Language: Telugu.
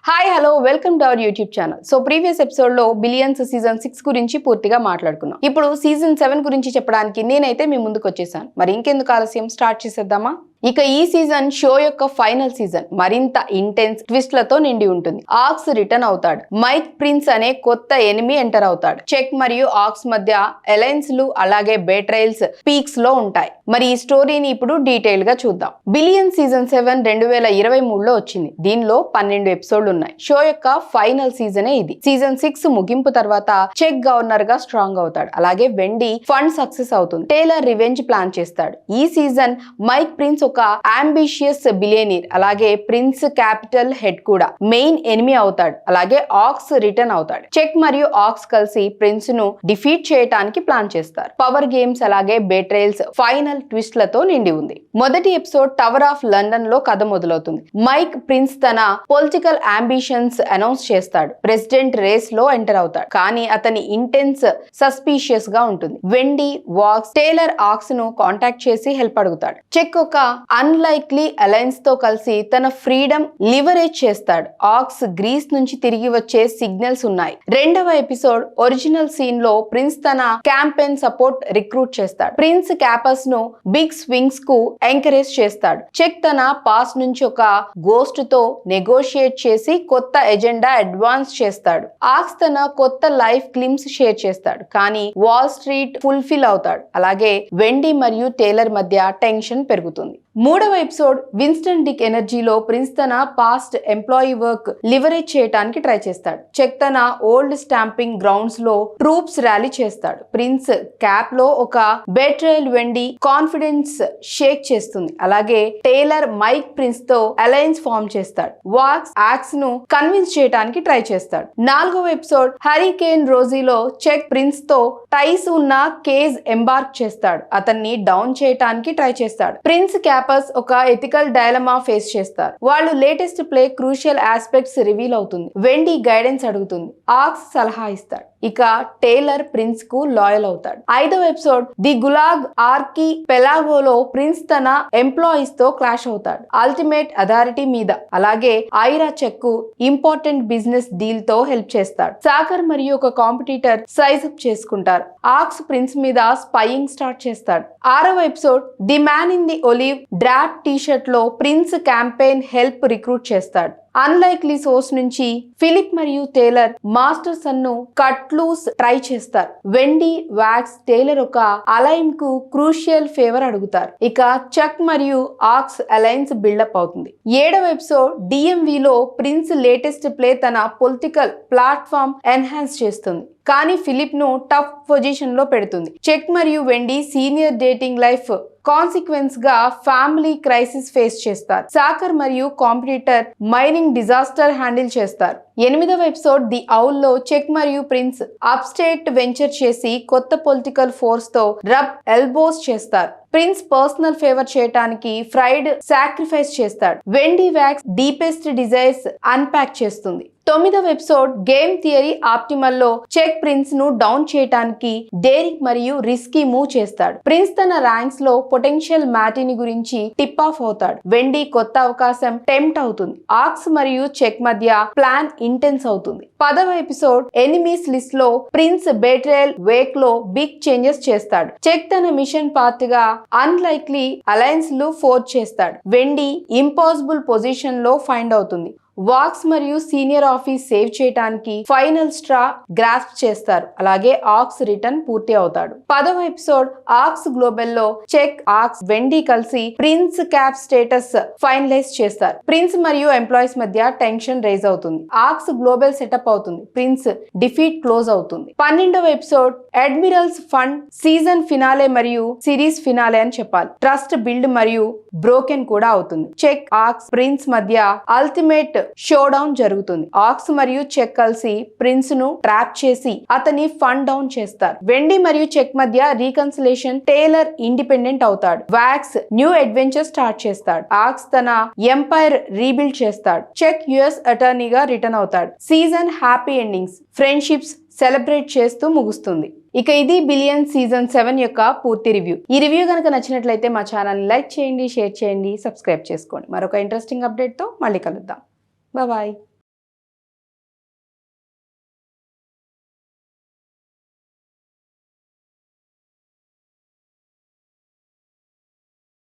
Hi hello welcome to our YouTube channel. So previous episode లో బిలియన్స్ సీజన్ 6 గురించి పూర్తిగా మాట్లాడుకున్నాం. ఇప్పుడు సీజన్ 7 గురించి చెప్పడానికి నేనైతే మీ ముందుకు వచ్చేసాను. మరి ఇంకెందుకు ఆలస్యం, స్టార్ట్ చేసేద్దామా? ఇక ఈ సీజన్ షో యొక్క ఫైనల్ సీజన్ మరింత ఇంటెన్స్ ట్విస్ట్లతో నిండి ఉంటుంది. ఆక్స్ రిటర్న్ అవుతాడు. మైక్ ప్రిన్స్ అనే కొత్త ఎనిమి ఎంటర్ అవుతాడు. చెక్ మరియు ఆక్స్ మధ్య అలయన్స్ లు అలాగే బేట్రైల్స్ పీక్స్ లో ఉంటాయి. మరి ఈ స్టోరీని ఇప్పుడు డీటెయిల్ గా చూద్దాం. బిలియన్ సీజన్ 7 2023లో వచ్చింది. దీనిలో 12 ఎపిసోడ్లు ఉన్నాయి. షో యొక్క ఫైనల్ సీజనే ఇది. సీజన్ 6 ముగింపు తర్వాత చెక్ గవర్నర్ గా స్ట్రాంగ్ అవుతాడు. అలాగే వెండి ఫండ్ సక్సెస్ అవుతుంది. టేలర్ రివెంజ్ ప్లాన్ చేస్తాడు. ఈ సీజన్ మైక్ ప్రిన్స్ ఒక అంబిషియస్ బిలియనీర్, అలాగే ప్రిన్స్ క్యాపిటల్ హెడ్ కూడా మెయిన్ ఎనిమి అవుతాడు. అలాగే ఆక్స్ రిటర్న్ అవుతాడు. చెక్ మరియు ఆక్స్ కలిసి ప్రిన్స్ ను డిఫీట్ చేయడానికి ప్లాన్ చేస్తారు. పవర్ గేమ్స్ అలాగే బేట్రైల్స్ ఫైనల్ ట్విస్ట్ లతో నిండి ఉంది. మొదటి ఎపిసోడ్ టవర్ ఆఫ్ లండన్ లో కథ మొదలవుతుంది. మైక్ ప్రిన్స్ తన పొలిటికల్ అంబిషన్స్ అనౌన్స్ చేస్తాడు. ప్రెసిడెంట్ రేస్ లో ఎంటర్ అవుతాడు. కానీ అతని ఇంటెన్స్ సస్పీషియస్ గా ఉంటుంది. వెండి వాక్స్ టేలర్ ఆక్స్ ను కాంటాక్ట్ చేసి హెల్ప్ అడుగుతాడు. చెక్ ఒక అన్లైక్లీ అలయన్స్ తో కలిసి తన ఫ్రీడమ్ లివరేజ్ చేస్తాడు. ఆక్స్ గ్రీస్ నుంచి తిరిగి వచ్చే సిగ్నల్స్ ఉన్నాయి. రెండవ ఎపిసోడ్ ఒరిజినల్ సీన్ లో ప్రిన్స్ తన క్యాంపెయిన్ సపోర్ట్ రిక్రూట్ చేస్తాడు. ప్రిన్స్ క్యాపస్ ను బిగ్ స్వింగ్స్ కు ఎంకరేజ్ చేస్తాడు. చెక్ తన పాస్ నుంచి ఒక గోస్ట్ తో నెగోషియేట్ చేసి కొత్త ఎజెండా అడ్వాన్స్ చేస్తాడు. ఆక్స్ తన కొత్త లైఫ్ క్లిమ్స్ షేర్ చేస్తాడు. కానీ వాల్ స్ట్రీట్ ఫుల్ఫిల్ అవుతాడు. అలాగే వెండి మరియు టేలర్ మధ్య టెన్షన్ పెరుగుతుంది. మూడవ ఎపిసోడ్ విన్స్టన్ డిక్ ఎనర్జీలో ప్రిన్స్ తన పాస్ట్ ఎంప్లాయీ వర్క్ లివరేజ్ చేయడానికి ట్రై చేస్తాడు. చెక్ తన ఓల్డ్ స్టాంపింగ్ గ్రౌండ్స్ లో ట్రూప్స్ ర్యాలీ చేస్తాడు. ప్రిన్స్ క్యాప్ లో ఒక బేట్రైల్ వెండి కాన్ఫిడెన్స్ షేక్ చేస్తుంది. అలాగే టేలర్ మైక్ ప్రిన్స్ తో అలయన్స్ ఫార్మ్ చేస్తాడు. వాక్స్ యాక్స్ ను కన్విన్స్ చేయడానికి ట్రై చేస్తాడు. నాలుగవ ఎపిసోడ్ హరికేన్ రోజీలో చెక్ ప్రిన్స్ తో టైస్ ఉన్న కేజ్ ఎంబార్క్ చేస్తాడు. అతన్ని డౌన్ చేయడానికి ట్రై చేస్తాడు. ప్రిన్స్ క్యాప్ ఒక ఎథికల్ డైలమా ఫేస్ చేస్తారు. వాళ్ళు latest play crucial aspects reveal అవుతుంది. వెండి గైడెన్స్ అడుగుతుంది. ఆక్స్ సలహా ఇస్తాడు. ఇక టేలర్ ప్రిన్స్ కు లాయల్ అవుతాడు. ఐదవ ఎపిసోడ్ ది గులాగ్ ఆర్కీ పెలాగోలో ప్రిన్స్ తన ఎంప్లాయీస్ తో క్లాష్ అవుతాడు. అల్టిమేట్ అథారిటీ మీద అలాగే ఐరా చెక్ కు ఇంపార్టెంట్ బిజినెస్ డీల్ తో హెల్ప్ చేస్తాడు. సాకర్ మరియు ఒక కాంపిటీటర్ సైజ్ అప్ చేసుకుంటారు. ఆక్స్ ప్రిన్స్ మీద స్పైయింగ్ స్టార్ట్ చేస్తాడు. ఆరవ episode the man in the olive drab T shirt లో ప్రిన్స్ క్యాంపెయిన్ హెల్ప్ రిక్రూట్ చేస్తాడు. అన్లైక్లీ సోర్స్ నుంచి ఫిలిప్ మరియు టేలర్ మాస్టర్ సన్ ను కట్ లూస్ ట్రై చేస్తారు. వెండి వాక్స్ టేలర్ ఒక అలైన్ కు క్రూషియల్ ఫేవర్ అడుగుతారు. ఇక చెక్ మరియు ఆక్స్ అలయన్స్ బిల్డప్ అవుతుంది. ఏడవ ఎపిసోడ్ డిఎంవిలో ప్రిన్స్ లేటెస్ట్ ప్లే తన పొలిటికల్ ప్లాట్ఫామ్ ఎన్హాన్స్ చేస్తుంది. కానీ ఫిలిప్ ను టఫ్ పొజిషన్ లో పెడుతుంది. చెక్ మరియు వెండి సీనియర్ డేటింగ్ లైఫ్ కాన్సిక్వెన్స్ గా ఫ్యామిలీ క్రైసిస్ ఫేస్ చేస్తారు. సాకర్ మరియు కాంపిటీటర్ మైనింగ్ డిజాస్టర్ హ్యాండిల్ చేస్తారు. ఎనిమిదవ ఎపిసోడ్ ది ఔల్ లో చెక్ మరియు ప్రిన్స్ అప్ స్టేట్ వెంచర్ చేసి కొత్త పొలిటికల్ ఫోర్స్ తో రబ్ ఎల్బోస్ చేస్తారు. ప్రిన్స్ పర్సనల్ ఫేవర్ చేయడానికి ఫ్రైడ్ సాక్రిఫైస్ చేస్తాడు. వెండి వ్యాక్స్ డీపెస్ట్ డిజైర్స్ అన్పాక్ చేస్తుంది. తొమ్మిదవ ఎపిసోడ్ గేమ్ థియరీ ఆప్టిమల్ లో చెక్ ప్రిన్స్ ను డౌన్ చేయడానికి డేరింగ్ మరియు రిస్కీ మూవ్ చేస్తాడు. ప్రిన్స్ తన ర్యాంక్స్ లో పొటెన్షియల్ మ్యాటిని గురించి టిప్ ఆఫ్ అవుతాడు. వెండి కొత్త అవకాశం టెంప్ట్ అవుతుంది. ఆక్స్ మరియు చెక్ మధ్య ప్లాన్ ఇంటెన్స్ అవుతుంది. 10వ ఎపిసోడ్ ఎనిమీస్ లిస్ట్ లో ప్రిన్స్ బేట్రేల్ వేక్ లో బిగ్ చేంజెస్ చేస్తాడు. చెక్ తన మిషన్ పార్ట్ గా అన్లైక్లీ అలయన్స్ లు ఫోర్స్ చేస్తాడు. వెండి ఇంపాసిబుల్ పొజిషన్ లో ఫైండ్ అవుతుంది. వాక్స్ మరియు సీనియర్ ఆఫీస్ సేవ్ చేయడానికి ఫైనల్ స్ట్రా గ్రాస్ప్ చేస్తారు. అలాగే ఆక్స్ రిటర్న్ పూర్తి అవుతాడు. 10వ ఎపిసోడ్ ఆక్స్ గ్లోబల్ లో చెక్ ఆక్స్ వెండి కలిసి ప్రిన్స్ క్యాప్ స్టేటస్ ఫైనలైజ్ చేస్తారు. ప్రిన్స్ మరియు ఎంప్లాయీస్ మధ్య టెన్షన్ రైజ్ అవుతుంది. ఆక్స్ గ్లోబల్ సెటప్ అవుతుంది. ప్రిన్స్ డిఫీట్ క్లోజ్ అవుతుంది. 12వ episode admirals fund season finale మరియు సిరీస్ ఫినాలే అని చెప్పాలి. ట్రస్ట్ బిల్డ్ మరియు బ్రోకెన్ కూడా అవుతుంది. చెక్ ఆక్స్ ప్రిన్స్ మధ్య అల్టిమేట్ షోడౌన్ జరుగుతుంది. ఆక్స్ మరియు చెక్ కలిసి ప్రిన్స్ ను ట్రాప్ చేసి అతని ఫండ్ డౌన్ చేస్తారు. వెండి మరియు చెక్ మధ్య రీకన్సిలేషన్. టేలర్ ఇండిపెండెంట్ అవుతాడు. వాక్స్ న్యూ అడ్వెంచర్ స్టార్ట్ చేస్తాడు. ఆక్స్ తన ఎంపైర్ రీబిల్డ్ చేస్తాడు. చెక్ యుఎస్ అటార్నీగా రిటర్న్ అవుతాడు. Season happy endings, friendships celebrate చేస్తూ ముగుస్తుంది. ఇక ఇది బిలియన్ సీజన్ 7 యొక్క పూర్తి రివ్యూ. ఈ రివ్యూ కనుక నచ్చినట్లయితే మా ఛానల్ లైక్ చేయండి, షేర్ చేయండి, సబ్స్క్రైబ్ చేసుకోండి. మరొక ఇంట్రెస్టింగ్ అప్డేట్ తో మళ్ళీ కలుద్దాం. Bye bye.